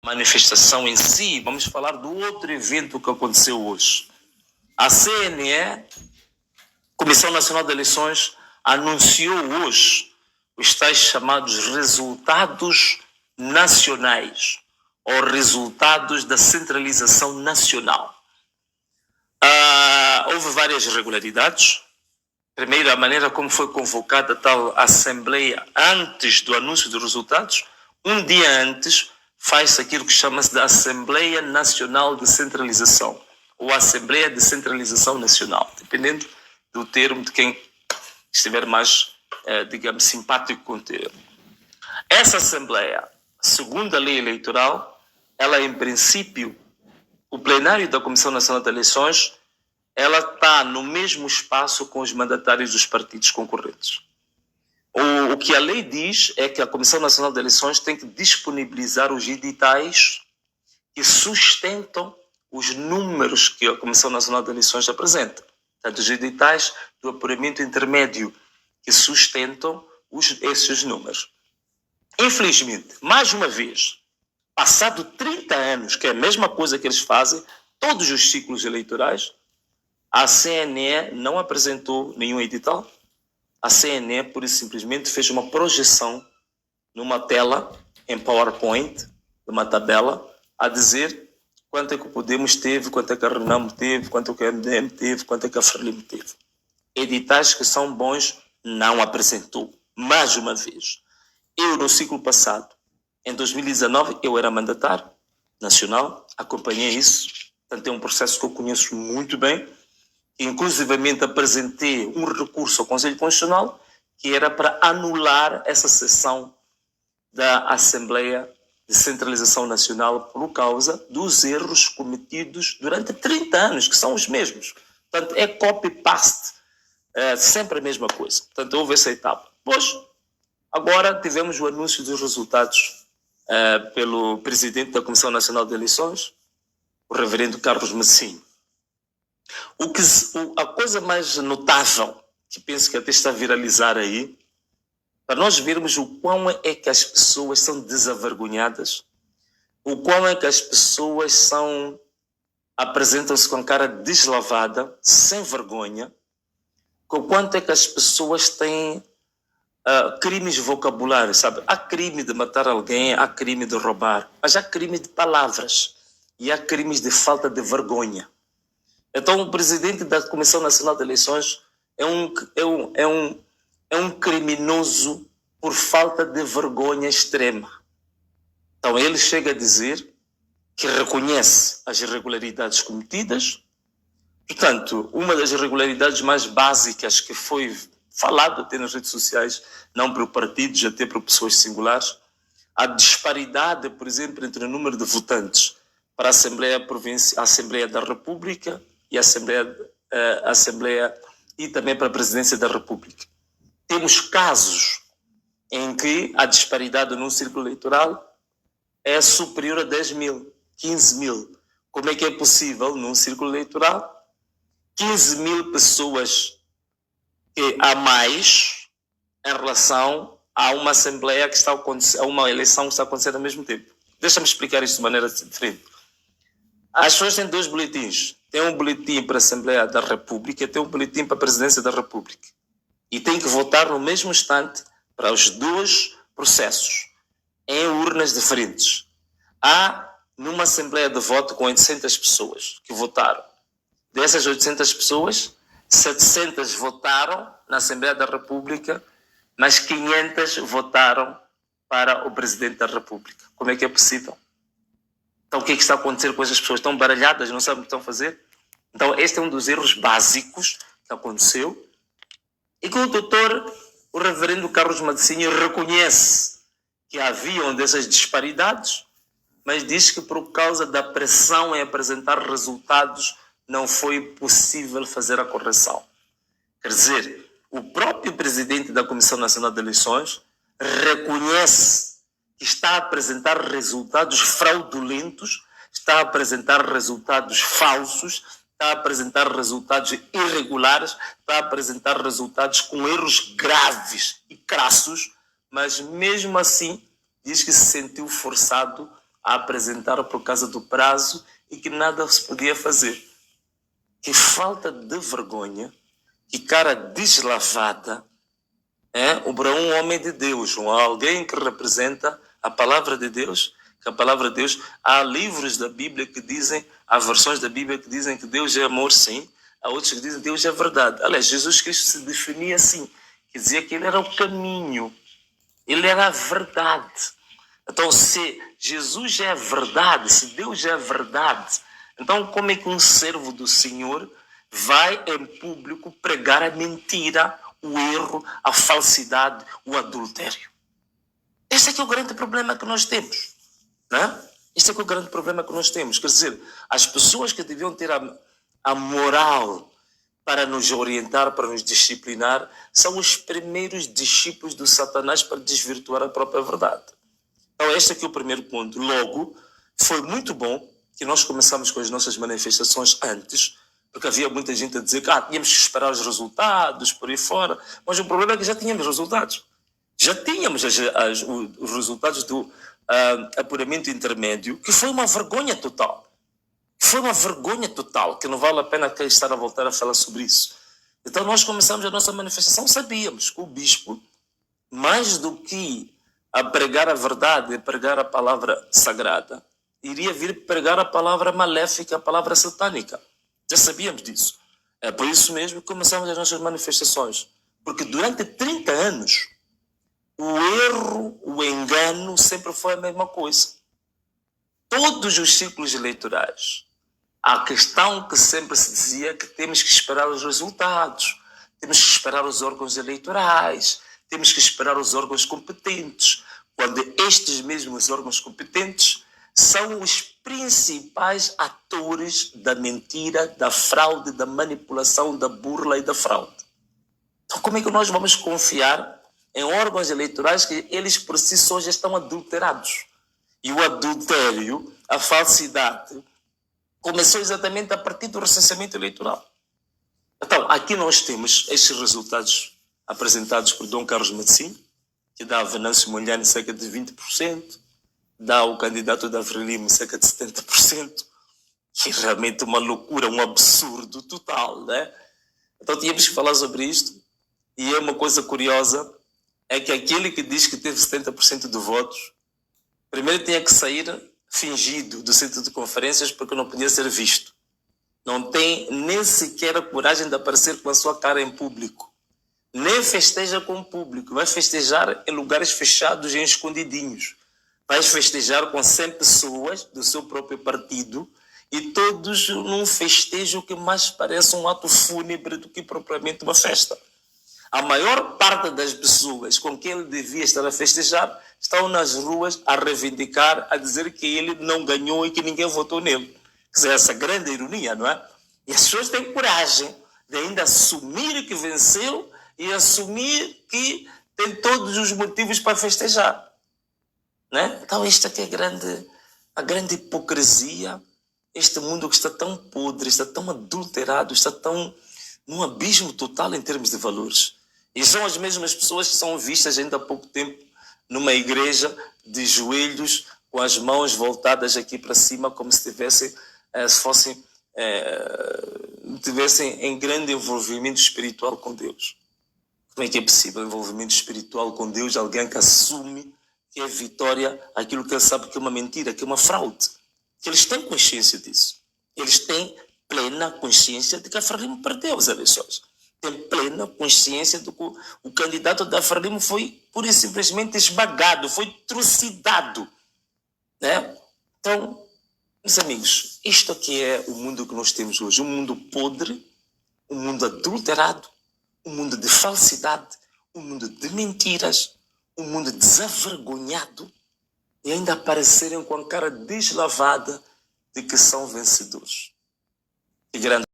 manifestação em si, vamos falar do outro evento que aconteceu hoje. A CNE, Comissão Nacional de Eleições, anunciou hoje os tais chamados resultados nacionais, ou resultados da centralização nacional. Houve várias irregularidades. Primeiro, a maneira como foi convocada a tal Assembleia antes do anúncio dos resultados. Um dia antes, faz-se aquilo que chama-se de Assembleia Nacional de Centralização, ou Assembleia de Centralização Nacional, dependendo do termo de quem estiver mais, digamos, simpático com o termo. Essa Assembleia, segundo a lei eleitoral, ela, em princípio, o plenário da Comissão Nacional de Eleições, ela está no mesmo espaço com os mandatários dos partidos concorrentes. O que a lei diz é que a Comissão Nacional de Eleições tem que disponibilizar os editais que sustentam os números que a Comissão Nacional de Eleições apresenta. Portanto, os editais do apuramento intermédio que sustentam esses números. Infelizmente, mais uma vez, passado 30 anos, que é a mesma coisa que eles fazem, todos os ciclos eleitorais, a CNE não apresentou nenhum edital. A CNE, pura e simplesmente, fez uma projeção numa tela, em PowerPoint, numa tabela, a dizer quanto é que o Podemos teve, quanto é que a Renamo teve, quanto é que a MDM teve, quanto é que a Frelimo teve. Editais que são bons, não apresentou. Mais uma vez. Eu, no ciclo passado, em 2019, eu era mandatário nacional, acompanhei isso, portanto é um processo que eu conheço muito bem. Inclusivamente apresentei um recurso ao Conselho Constitucional que era para anular essa sessão da Assembleia de Centralização Nacional por causa dos erros cometidos durante 30 anos, que são os mesmos. Portanto, é copy-paste, sempre a mesma coisa. Portanto, houve essa etapa. Pois, agora tivemos o anúncio dos resultados pelo presidente da Comissão Nacional de Eleições, o reverendo Carlos Messinho. A coisa mais notável, que penso que até está a viralizar aí, para nós vermos o quão é que as pessoas são desavergonhadas, o quão é que as pessoas apresentam-se com cara deslavada, sem vergonha, o quanto é que as pessoas têm crimes vocabulares, sabe? Há crime de matar alguém, há crime de roubar, mas há crime de palavras e há crimes de falta de vergonha. Então, o presidente da Comissão Nacional de Eleições é um criminoso por falta de vergonha extrema. Então, ele chega a dizer que reconhece as irregularidades cometidas. Portanto, uma das irregularidades mais básicas que foi falado até nas redes sociais, não por partidos, até por pessoas singulares, a disparidade, por exemplo, entre o número de votantes para a Assembleia da República e a Assembleia e também para a Presidência da República. Temos casos em que a disparidade num círculo eleitoral é superior a 10 mil, 15 mil. Como é que é possível, num círculo eleitoral, 15 mil pessoas a mais em relação a uma Assembleia que está a uma eleição que está acontecendo ao mesmo tempo? Deixa-me explicar isto de maneira diferente. As pessoas têm dois boletins. Tem um boletim para a Assembleia da República e tem um boletim para a Presidência da República. E tem que votar no mesmo instante para os dois processos, em urnas diferentes. Há, numa Assembleia de voto com 800 pessoas que votaram. Dessas 800 pessoas, 700 votaram na Assembleia da República, mas 500 votaram para o Presidente da República. Como é que é possível? Então, o que é que está a acontecer com essas pessoas? Estão baralhadas, não sabem o que estão a fazer? Então, este é um dos erros básicos que aconteceu e que o reverendo Carlos Messinho reconhece que haviam dessas disparidades, mas diz que por causa da pressão em apresentar resultados não foi possível fazer a correção. Quer dizer, o próprio presidente da Comissão Nacional de Eleições reconhece que está a apresentar resultados fraudulentos, está a apresentar resultados falsos, está a apresentar resultados irregulares, está a apresentar resultados com erros graves e crassos, mas mesmo assim diz que se sentiu forçado a apresentar por causa do prazo e que nada se podia fazer. Que falta de vergonha, que cara deslavada, para um homem de Deus, alguém que representa a palavra de Deus, que a palavra de Deus, há livros da Bíblia que dizem, há versões da Bíblia que dizem que Deus é amor, sim, há outros que dizem que Deus é verdade. Aliás, Jesus Cristo se definia assim, que dizia que ele era o caminho, ele era a verdade. Então, se Jesus é a verdade, se Deus é a verdade, então como é que um servo do Senhor vai em público pregar a mentira, o erro, a falsidade, o adultério? Esse é que é o grande problema que nós temos. Né? Esse é que é o grande problema que nós temos. Quer dizer, as pessoas que deviam ter a moral para nos orientar, para nos disciplinar, são os primeiros discípulos do Satanás para desvirtuar a própria verdade. Então, este aqui é o primeiro ponto. Logo, foi muito bom que nós começamos com as nossas manifestações antes, porque havia muita gente a dizer que tínhamos que esperar os resultados por aí fora. Mas o problema é que já tínhamos resultados. Já tínhamos os resultados do apuramento intermédio, que foi uma vergonha total. Foi uma vergonha total, que não vale a pena estar a voltar a falar sobre isso. Então, nós começamos a nossa manifestação, sabíamos que o bispo, mais do que a pregar a verdade, a pregar a palavra sagrada, iria vir pregar a palavra maléfica, a palavra satânica. Já sabíamos disso. É por isso mesmo que começamos as nossas manifestações. Porque durante 30 anos, o erro, o engano sempre foi a mesma coisa. Todos os ciclos eleitorais, a questão que sempre se dizia que temos que esperar os resultados, temos que esperar os órgãos eleitorais, temos que esperar os órgãos competentes, quando estes mesmos órgãos competentes são os principais atores da mentira, da fraude, da manipulação, da burla e da fraude. Então, como é que nós vamos confiar em órgãos eleitorais que eles por si só já estão adulterados? E o adultério, a falsidade, começou exatamente a partir do recenseamento eleitoral. Então, aqui nós temos estes resultados apresentados por Dom Carlos Medicine, que dá a Venâncio Mondlane cerca de 20%, dá o candidato da Frelimo cerca de 70%, que é realmente uma loucura, um absurdo total, né? Então tínhamos que falar sobre isto, e é uma coisa curiosa, é que aquele que diz que teve 70% de votos, primeiro tinha que sair fingido do centro de conferências porque não podia ser visto. Não tem nem sequer a coragem de aparecer com a sua cara em público. Nem festeja com o público. Vai festejar em lugares fechados e escondidinhos. Vai festejar com 100 pessoas do seu próprio partido e todos num festejo que mais parece um ato fúnebre do que propriamente uma festa. A maior parte das pessoas com quem ele devia estar a festejar estão nas ruas a reivindicar, a dizer que ele não ganhou e que ninguém votou nele. Quer dizer, essa grande ironia, não é? E as pessoas têm coragem de ainda assumir que venceu e assumir que tem todos os motivos para festejar. Né? Então, isto aqui é a grande hipocrisia. Este mundo que está tão podre, está tão adulterado, está tão num abismo total em termos de valores. E são as mesmas pessoas que são vistas ainda há pouco tempo numa igreja de joelhos, com as mãos voltadas aqui para cima, como se tivessem em grande envolvimento espiritual com Deus. Como é que é possível envolvimento espiritual com Deus? Alguém que assume que é vitória aquilo que ele sabe que é uma mentira, que é uma fraude. Eles têm consciência disso. Eles têm plena consciência de que a Frelimo perdeu as eleições. Tem plena consciência de que o candidato da Frelimo foi pura e simplesmente esmagado, foi trucidado. Né? Então, meus amigos, isto aqui é o mundo que nós temos hoje. Um mundo podre, um mundo adulterado, um mundo de falsidade, um mundo de mentiras, um mundo desavergonhado e ainda aparecerem com a cara deslavada de que são vencedores. Que grande